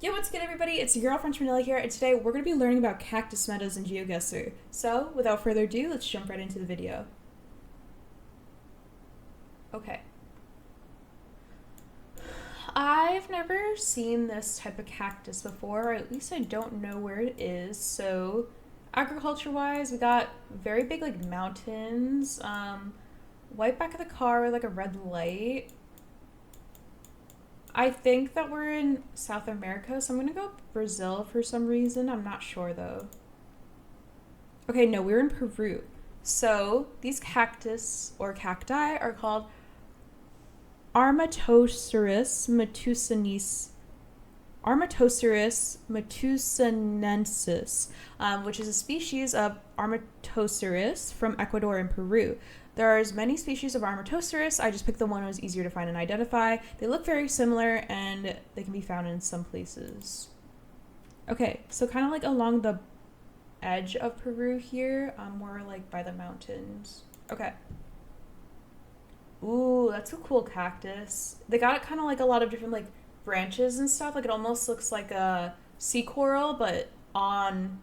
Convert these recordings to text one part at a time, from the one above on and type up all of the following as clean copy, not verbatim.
Yo, what's good, everybody? It's your girl French here, and today we're going to be learning about cactus meadows in Geoguessr. So, without further ado, let's jump right into the video. Okay. I've never seen this type of cactus before, or at least I don't know where it is. So, agriculture-wise, we got very big, mountains, white back of the car with, a red light. I think that we're in South America, so I'm gonna go Brazil for some reason. I'm not sure though. Okay, no, we're in Peru. So these cactus or cacti are called Armatocerus matusanensis, which is a species of Armatocerus from Ecuador and Peru. There are as many species of Armatocerus. I just picked the one that was easier to find and identify. They look very similar, and they can be found in some places. Okay, so kind of along the edge of Peru here, more by the mountains. Okay. Ooh, that's a cool cactus. They got it kind of a lot of different branches and stuff. It almost looks like a sea coral, but on,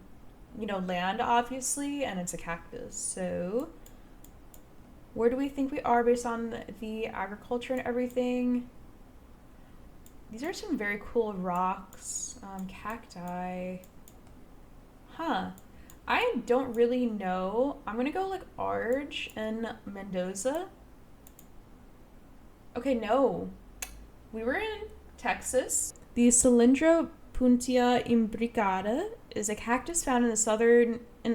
land obviously, and it's a cactus. So where do we think we are based on the agriculture and everything? These are some very cool rocks, cacti. Huh. I don't really know. I'm gonna go Arge and Mendoza. Okay, no. We were in Texas. The Cylindropuntia imbricata is a cactus found in the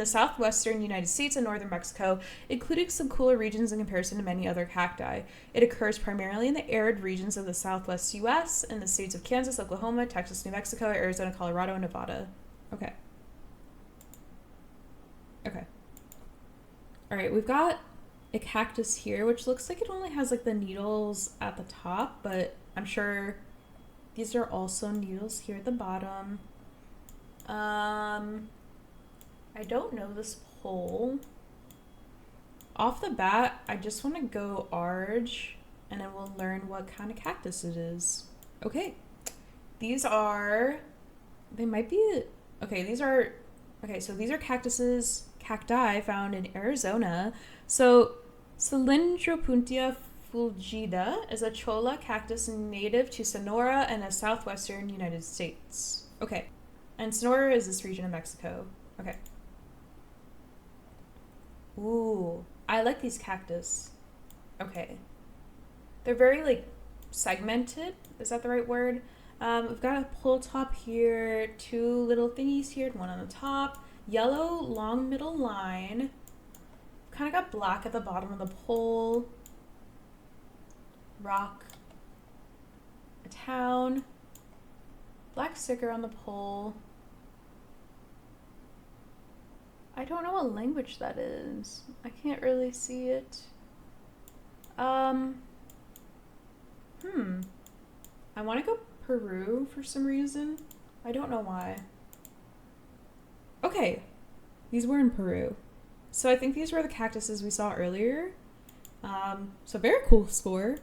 southwestern United States and northern Mexico, including some cooler regions in comparison to many other cacti. It occurs primarily in the arid regions of the southwest U.S. and the states of Kansas, Oklahoma, Texas, New Mexico, Arizona, Colorado, and Nevada. Okay. Okay. All right, we've got a cactus here, which looks like it only has the needles at the top, but I'm sure these are also needles here at the bottom. I don't know this pole. Off the bat, I just want to go Arge, and then we'll learn what kind of cactus it is. Okay. These are cacti found in Arizona. So Cylindropuntia fulgida is a cholla cactus native to Sonora and the southwestern United States. Okay. And Sonora is this region of Mexico. Okay. Ooh, I like these cactus. Okay. They're very segmented. Is that the right word? We've got a pole top here, two little thingies here, one on the top, yellow long middle line. Kind of got black at the bottom of the pole. Rock. A town. Black sticker on the pole. I don't know what language that is. I can't really see it. I want to go Peru for some reason. I don't know why. Okay. These were in Peru. So I think these were the cactuses we saw earlier. So very cool score.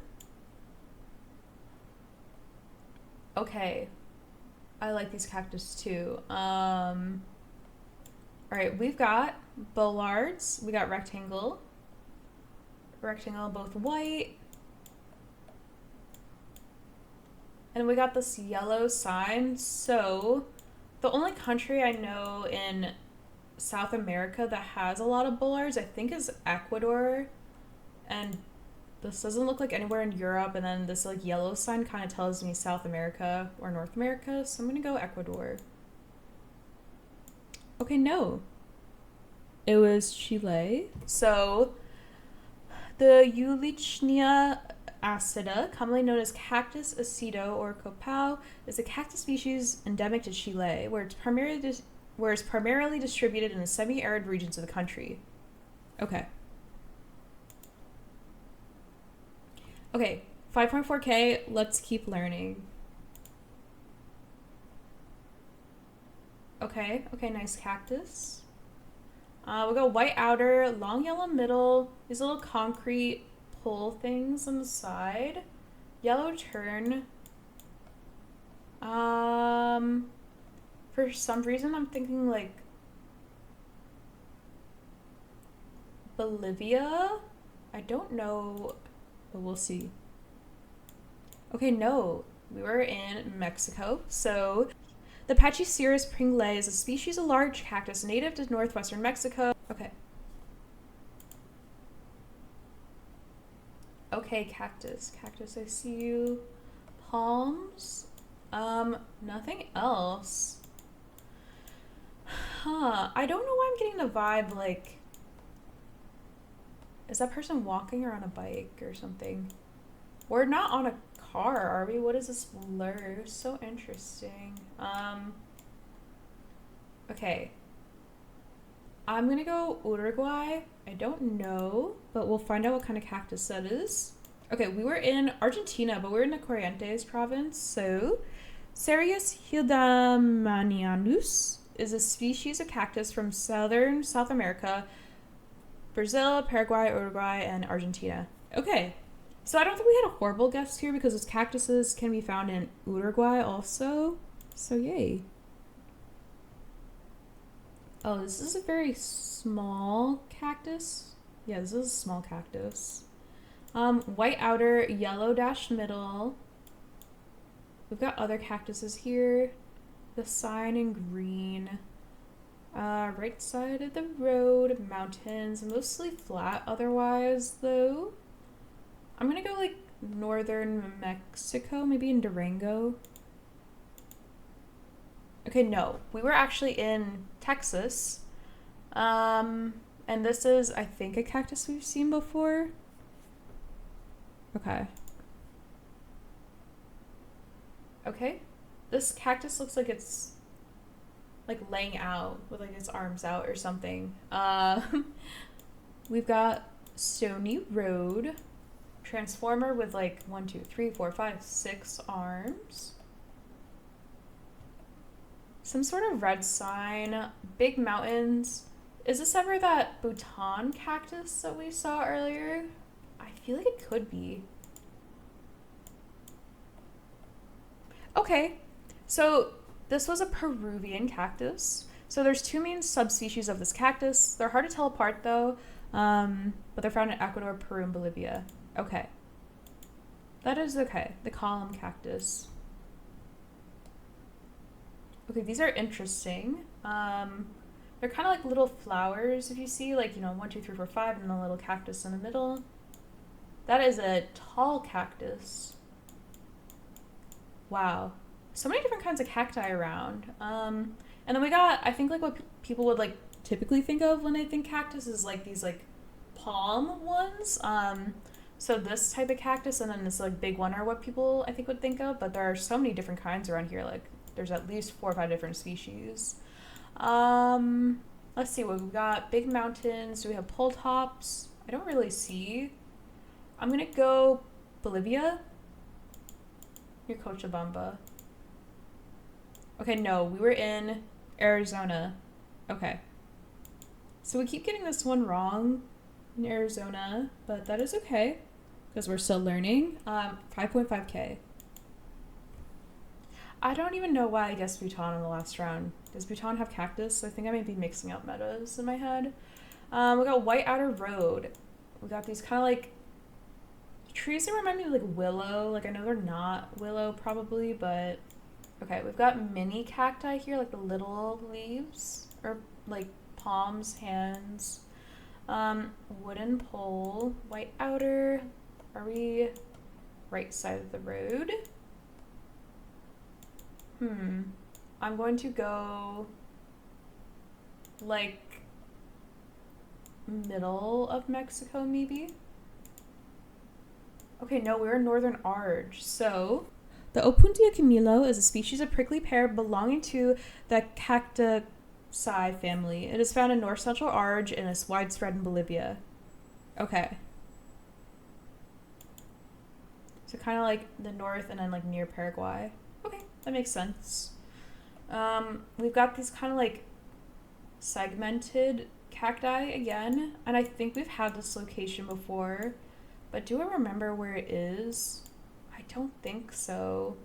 Okay. I like these cactus too. All right, we've got bollards. We got rectangle. Rectangle, both white. And we got this yellow sign. So the only country I know in South America that has a lot of bollards, I think, is Ecuador. And this doesn't look like anywhere in Europe. And then this yellow sign kind of tells me South America or North America. So I'm going to go Ecuador. Okay, no. It was Chile. So the Eulichnia acida, commonly known as Cactus acedo or copal, is a cactus species endemic to Chile, where it's primarily distributed in the semi-arid regions of the country. Okay. Okay, 5.4K, let's keep learning. Okay, nice cactus. We'll go white outer, long yellow middle, these little concrete pole things on the side. Yellow turn. For some reason, I'm thinking like Bolivia. I don't know, but we'll see. Okay, no, we were in Mexico. So the Pachysceres pringlet is a species of large cactus native to northwestern Mexico. Okay. Okay, cactus. Cactus, I see you. Palms. Nothing else. Huh. I don't know why I'm getting the vibe like, is that person walking or on a bike or something? We're not on a car, are we? What is this blur? So interesting. Okay. I'm gonna go Uruguay. I don't know, but we'll find out what kind of cactus that is. Okay, we were in Argentina, but we're in the Corrientes province. So, Cereus hildemanianus is a species of cactus from southern South America, Brazil, Paraguay, Uruguay, and Argentina. Okay, so I don't think we had a horrible guess here because those cactuses can be found in Uruguay also. So yay. Oh, this is a very small cactus. Yeah, this is a small cactus. White outer, yellow dashed middle. We've got other cactuses here. The sign in green. Right side of the road, mountains, mostly flat otherwise though. I'm gonna go like northern Mexico, maybe in Durango. Okay, no, we were actually in Texas. And this is, I think, a cactus we've seen before. Okay. Okay. This cactus looks like it's like laying out with like its arms out or something. We've got Stony Road. Transformer with like 1, 2, 3, 4, 5, 6 arms. Some sort of red sign. Big mountains. Is this ever that Bhutan cactus that we saw earlier? I feel like it could be. Okay, so this was a Peruvian cactus. So there's 2 main subspecies of this cactus. They're hard to tell apart though, but they're found in Ecuador, Peru, and Bolivia. Okay. That is okay. The column cactus. Okay, these are interesting. They're kind of like little flowers, if you see, like, 1, 2, 3, 4, 5, and a little cactus in the middle. That is a tall cactus. Wow. So many different kinds of cacti around. And then we got, I think, like, what people would, like, typically think of when they think cactus is, like, these, like, palm ones. So this type of cactus and then this, like, big one are what people, I think, would think of. But there are so many different kinds around here. Like, there's at least 4 or 5 different species. Let's see what we've got. Big mountains. Do we have pole tops? I don't really see. I'm gonna go Bolivia. Near Cochabamba. Okay, no, we were in Arizona. Okay. So we keep getting this one wrong in Arizona, but that is okay because we're still learning. 5.5K. I don't even know why I guessed Bhutan in the last round. Does Bhutan have cactus? I think I may be mixing up metas in my head. We got White Outer Road. We got these kind of like trees that remind me of like willow. Like I know they're not willow probably, but okay. We've got mini cacti here, like the little leaves or like palms, hands. Wooden pole, white outer. Are we right side of the road? I'm going to go like middle of Mexico maybe. Okay, no, we're in Northern Arge. So the Opuntia Camilo is a species of prickly pear belonging to the Cactusi family. It is found in north central Arge and is widespread in Bolivia. Okay. So kind of like the north and then like near Paraguay. Okay, that makes sense. We've got these kind of like segmented cacti again, and I think we've had this location before, but do I remember where it is? I don't think so.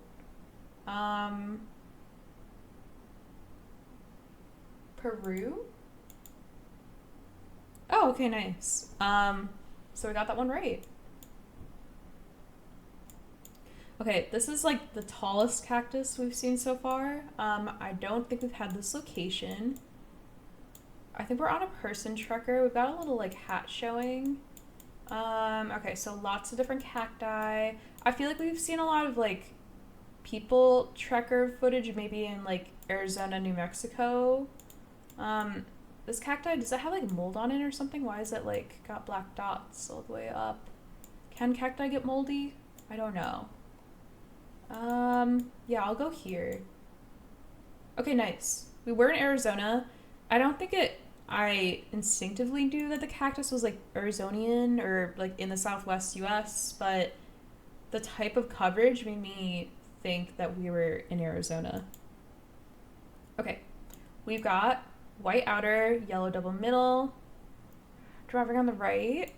Peru. Oh, okay, nice. So we got that one right. Okay, this is like the tallest cactus we've seen so far. I don't think we've had this location. I think we're on a person trekker. We've got a little like hat showing. Okay, so lots of different cacti. I feel like we've seen a lot of like people trekker footage maybe in like Arizona, New Mexico. This cacti, does it have like mold on it or something? Why is it like got black dots all the way up? Can cacti get moldy? I don't know. Yeah, I'll go here. Okay, nice. We were in Arizona. I don't think I instinctively knew that the cactus was like Arizonian or like in the Southwest US, but the type of coverage made me think that we were in Arizona. Okay, we've got white outer, yellow double middle. Driving on the right.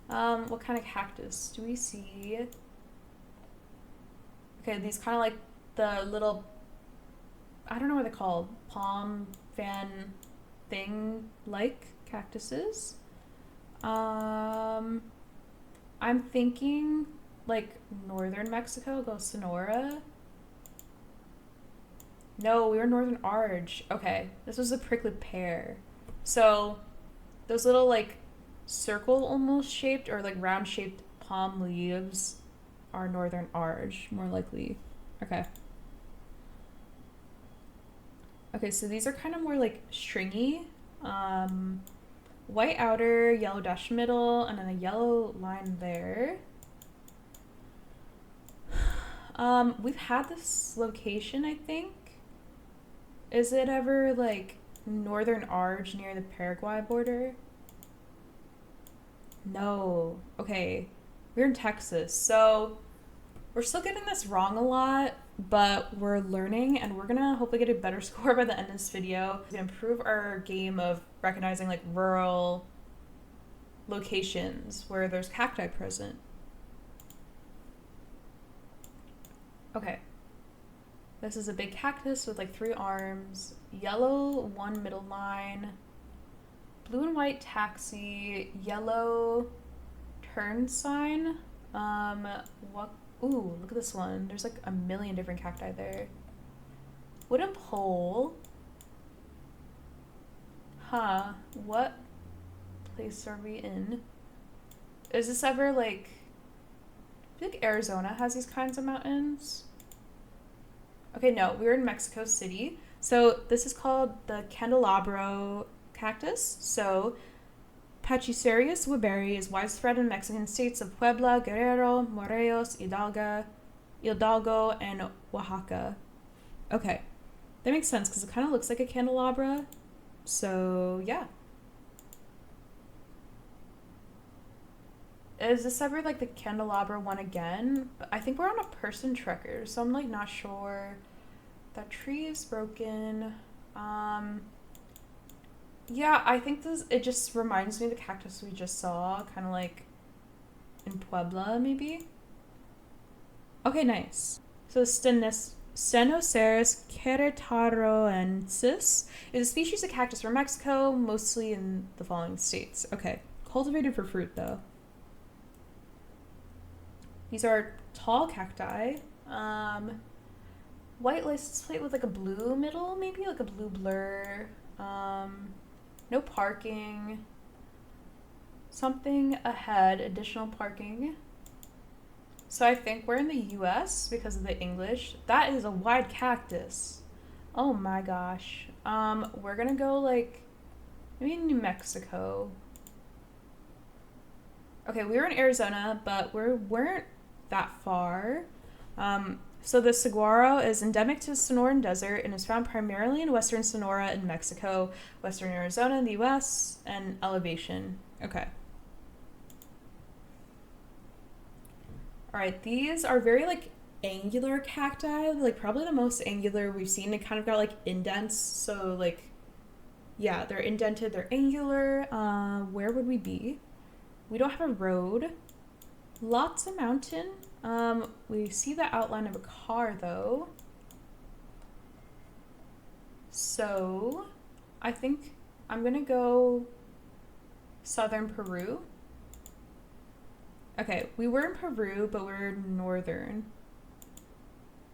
What kind of cactus do we see? Okay, these kind of like the little, I don't know what they're called, palm fan thing like cactuses. I'm thinking like northern Mexico, go Sonora. No, we were northern Arge. Okay, this was a prickly pear. So those little like circle almost shaped or like round shaped palm leaves are northern Arge, more likely. Okay. Okay, so these are kind of more like stringy. White outer, yellow dash middle, and then a yellow line there. We've had this location, I think. Is it ever like northern Arge near the Paraguay border? No. Okay. We're in Texas, so we're still getting this wrong a lot, but we're learning and we're gonna hopefully get a better score by the end of this video to improve our game of recognizing like rural locations where there's cacti present. Okay. This is a big cactus with like 3 arms, yellow 1 middle line, blue and white taxi, yellow turn sign. What? Ooh, look at this one. There's like a million different cacti there. Wooden pole. Huh. What place are we in? Is this ever like... I feel like Arizona has these kinds of mountains. Okay, no, we were in Mexico City. So this is called the candelabro cactus. So Pachysarius weberi is widespread in Mexican states of Puebla, Guerrero, Morelos, Hidalgo, and Oaxaca. Okay, that makes sense because it kind of looks like a candelabra. So yeah. Is this ever like the candelabra one again? I think we're on a person trekker, so I'm like not sure. That tree is broken. Yeah, I think it just reminds me of the cactus we just saw, kind of like in Puebla, maybe? Okay, nice. So Stenoceras querétaroensis is a species of cactus from Mexico, mostly in the following states. Okay, cultivated for fruit, though. These are tall cacti. White license plate with like a blue middle, maybe like a blue blur. No parking. Something ahead, additional parking. So I think we're in the US because of the English. That is a wide cactus. Oh my gosh. We're gonna go like maybe New Mexico. Okay, we were in Arizona, but we weren't that far. So the saguaro is endemic to the Sonoran Desert and is found primarily in western Sonora in Mexico, western Arizona in the US, and elevation. Okay. All right, these are very like angular cacti, like probably the most angular we've seen. It kind of got like indents, so like, yeah, they're indented, they're angular. Where would we be? We don't have a road. Lots of mountain. We see the outline of a car though. So I think I'm gonna go southern Peru. Okay, we were in Peru, but we're northern.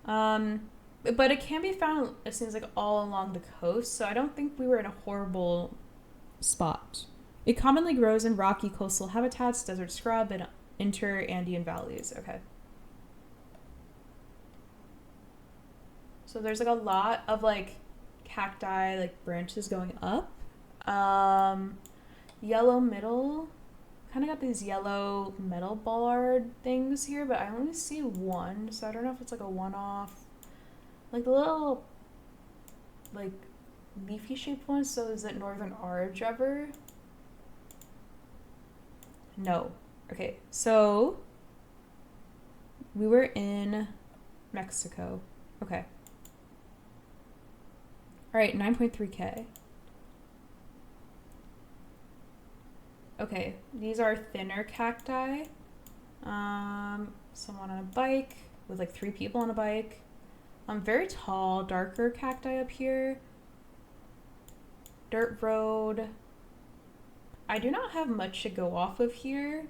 Um, but it can be found, it seems like, all along the coast, so I don't think we were in a horrible spot. It commonly grows in rocky coastal habitats, desert scrub, and inter-Andean valleys. Okay. So there's like a lot of like cacti, like branches going up. Um, Yellow middle. Kind of got these yellow metal bollard things here, but I only see one, so I don't know if it's like a one-off. Like the little, like, leafy shaped one, so is it northern orange ever? No. Okay, so we were in Mexico. Okay. Alright, 9.3K. Okay, these are thinner cacti. Someone on a bike with like 3 people on a bike. Very tall, darker cacti up here. Dirt road. I do not have much to go off of here,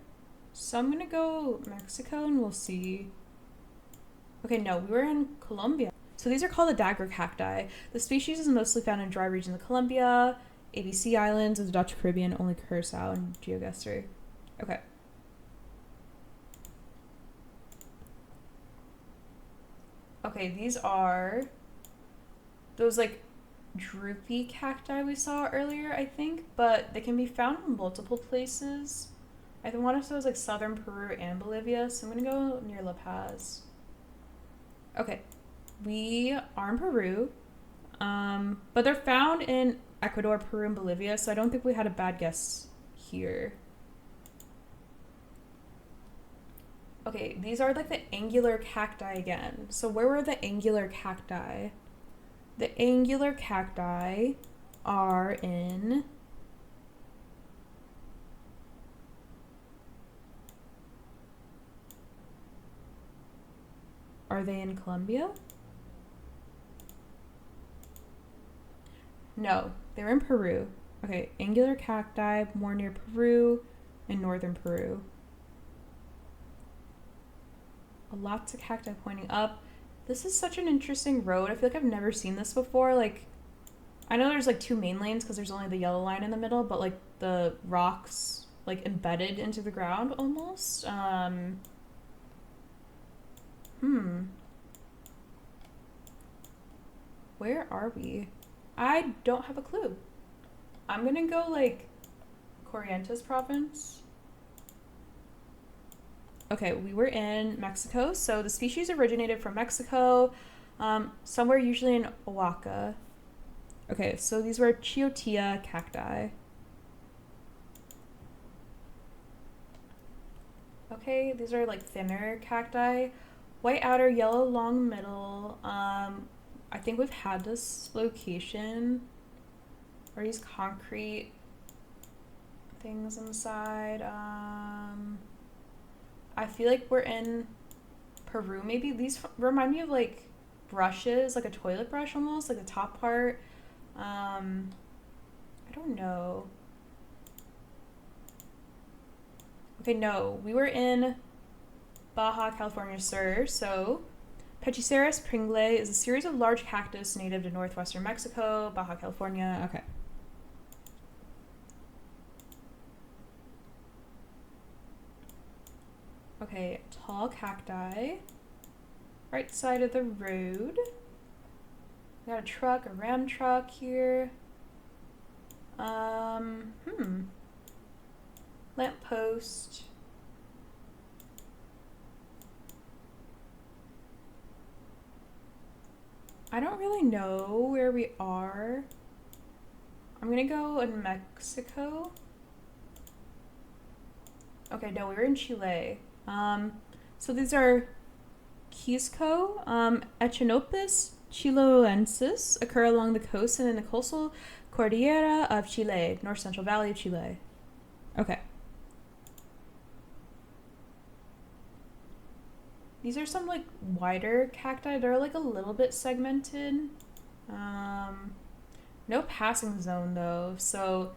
so I'm gonna go Mexico and we'll see. Okay, no, we were in Colombia. So these are called the dagger cacti. The species is mostly found in dry regions of Colombia, ABC Islands of the Dutch Caribbean, only Curacao and Geoguessr. Okay. Okay, these are those like droopy cacti we saw earlier, I think, but they can be found in multiple places. I want to say it was like southern Peru and Bolivia, so I'm gonna go near La Paz. Okay, we are in Peru, but they're found in Ecuador, Peru, and Bolivia, so I don't think we had a bad guess here. Okay, these are like the angular cacti again. So where were the angular cacti? The angular cacti are in... Are they in Colombia? No, they're in Peru. Okay, angular cacti more near Peru and northern Peru. Lots of cacti pointing up. This is such an interesting road. I feel like I've never seen this before. Like, I know there's like 2 main lanes because there's only the yellow line in the middle, but like the rocks like embedded into the ground almost. Where are we? I don't have a clue. I'm gonna go like Corrientes province. Okay, we were in Mexico. So the species originated from Mexico, somewhere usually in Oaxaca. Okay, so these were Chiotea cacti. Okay, these are like thinner cacti. White outer, yellow long middle. I think we've had this location. Are these concrete things inside? I feel like we're in Peru maybe. These remind me of like brushes, like a toilet brush almost, like the top part. I don't know. Okay, no, we were in Baja California Sur. So Pachyceres pringle is a series of large cactus native to northwestern Mexico, Baja California. Okay. Okay, tall cacti. Right side of the road. We got a truck, a Ram truck here. Lamppost. I don't really know where we are. I'm gonna go in Mexico. Okay, no, we were in Chile. So these are Quisco, Echinopus chiloensis occur along the coast and in the coastal Cordillera of Chile, North Central Valley of Chile. Okay. These are some like wider cacti. They're like a little bit segmented. No passing zone though, so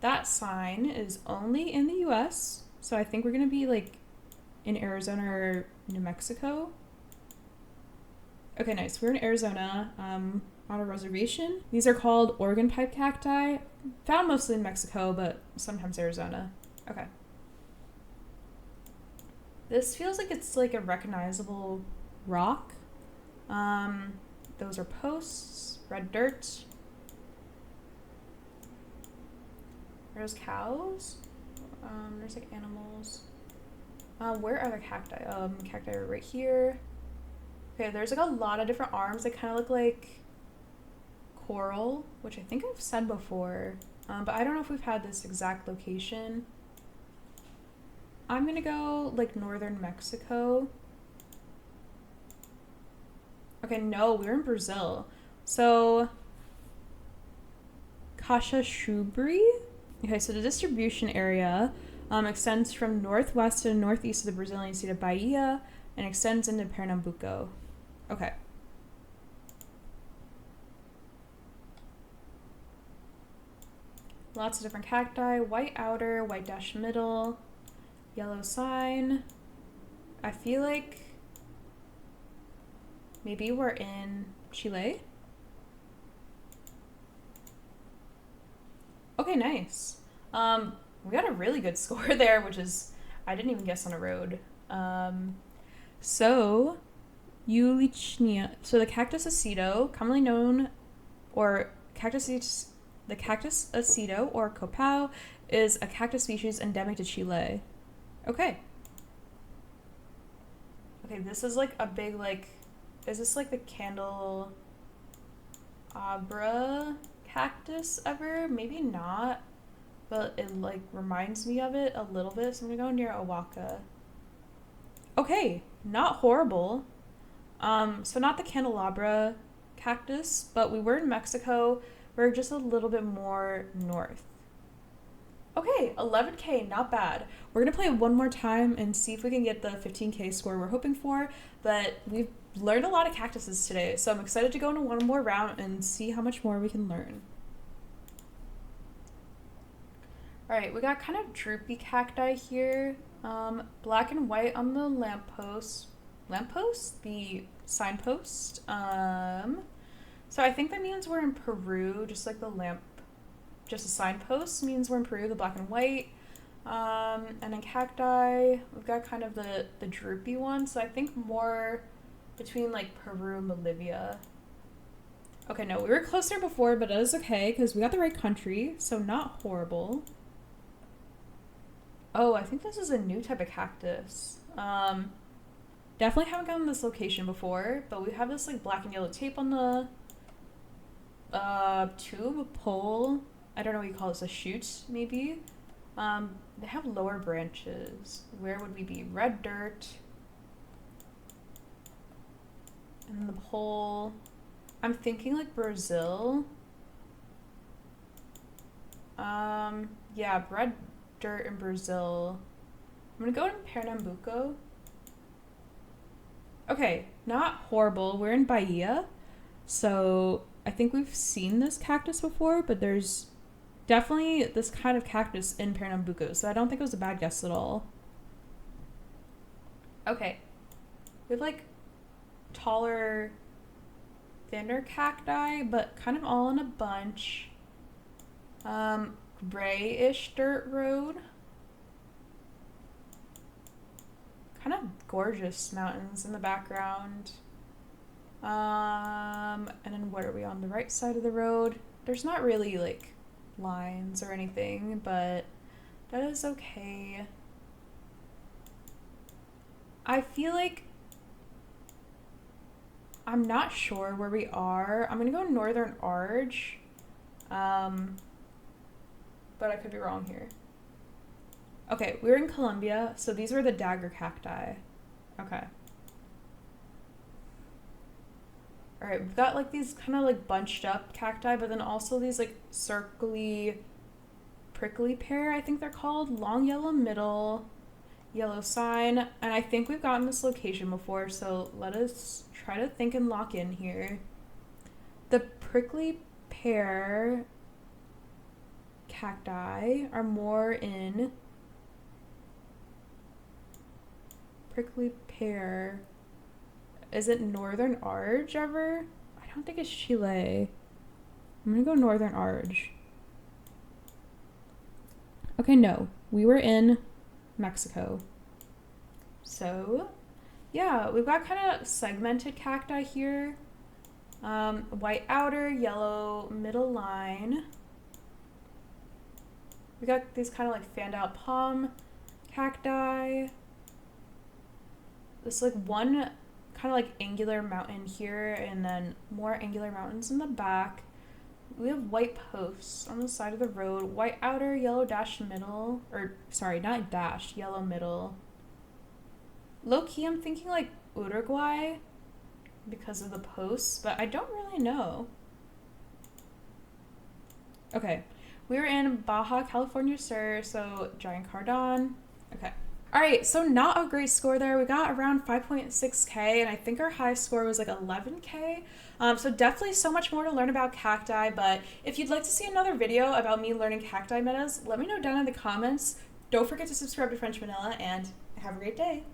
that sign is only in the US. So I think we're gonna be like in Arizona or New Mexico. Okay, nice. We're in Arizona on a reservation. These are called Oregon pipe cacti. Found mostly in Mexico, but sometimes Arizona. Okay. This feels like it's like a recognizable rock. Those are posts, red dirt. There's cows. There's like animals. Where are the cacti? Cacti are right here. Okay, there's like a lot of different arms that kind of look like coral, which I think I've said before. But I don't know if we've had this exact location. I'm gonna go like northern Mexico. Okay, no, we're in Brazil. So, Caxixubri? Okay, so the distribution area extends from northwest to northeast of the Brazilian state of Bahia and extends into Pernambuco. Okay. Lots of different cacti. White outer, white dash middle, yellow sign. I feel like maybe we're in Chile. Okay, nice. We got a really good score there, which is, I didn't even guess on a road. So, Eulichnia. So the Cactus aceto, commonly known, or the Cactus aceto, or copao, is a cactus species endemic to Chile. Okay. Okay, this is like a big, like, is this like the candelabra cactus ever? Maybe not, but it like reminds me of it a little bit, so I'm gonna go near Oaxaca. Okay, not horrible. So not the candelabra cactus, but we were in Mexico. We're just a little bit more north. Okay, 11K, not bad. We're gonna play one more time and see if we can get the 15K score we're hoping for, but we've learned a lot of cactuses today, so I'm excited to go into one more round and see how much more we can learn. Alright, we got kind of droopy cacti here. Black and white on the lamppost. Lamppost? The signpost. So I think that means we're in Peru, just like just a signpost means we're in Peru, the black and white. And in cacti, we've got kind of the droopy one, so I think more between like Peru and Bolivia. Okay, no, we were closer before, but it is okay because we got the right country, so not horrible. Oh, I think this is a new type of cactus. Definitely haven't gotten this location before, but we have this like black and yellow tape on the tube, pole. I don't know what you call this, a shoot maybe. They have lower branches. Where would we be? Red dirt. And the pole. I'm thinking like Brazil. Yeah, red dirt in Brazil. I'm gonna go in Pernambuco. Okay, not horrible. We're in Bahia, so I think we've seen this cactus before, but there's definitely this kind of cactus in Pernambuco, so I don't think it was a bad guess at all. Okay, we have like taller, thinner cacti, but kind of all in a bunch. Grayish dirt road. Kind of gorgeous mountains in the background. And then what are we on the right side of the road? There's not really like lines or anything, but that is okay. I feel like I'm not sure where we are. I'm gonna go Northern Arch. But I could be wrong here. Okay, we're in Colombia, so these were the dagger cacti. Okay. Alright, we've got like these kind of like bunched up cacti, but then also these like circly, prickly pear, I think they're called. Long yellow middle, yellow sign, and I think we've gotten this location before, so let us try to think and lock in here. The prickly pear cacti are more in prickly pear. Is it Northern Arge ever? I don't think it's Chile. I'm gonna go Northern Arge. Okay, no. We were in Mexico. So, yeah, we've got kind of segmented cacti here. White outer, yellow middle line. We got these kind of like fanned out palm cacti. This like one kind of like angular mountain here, and then more angular mountains in the back. We have white posts on the side of the road. White outer, yellow dash middle. Or, sorry, not dash, yellow middle. Low key, I'm thinking like Uruguay because of the posts, but I don't really know. Okay, we were in Baja California Sur, so giant cardon. Okay. All right, so not a great score there. We got around 5.6K, and I think our high score was like 11K. So definitely so much more to learn about cacti, but if you'd like to see another video about me learning cacti metas, let me know down in the comments. Don't forget to subscribe to French Vanilla, and have a great day.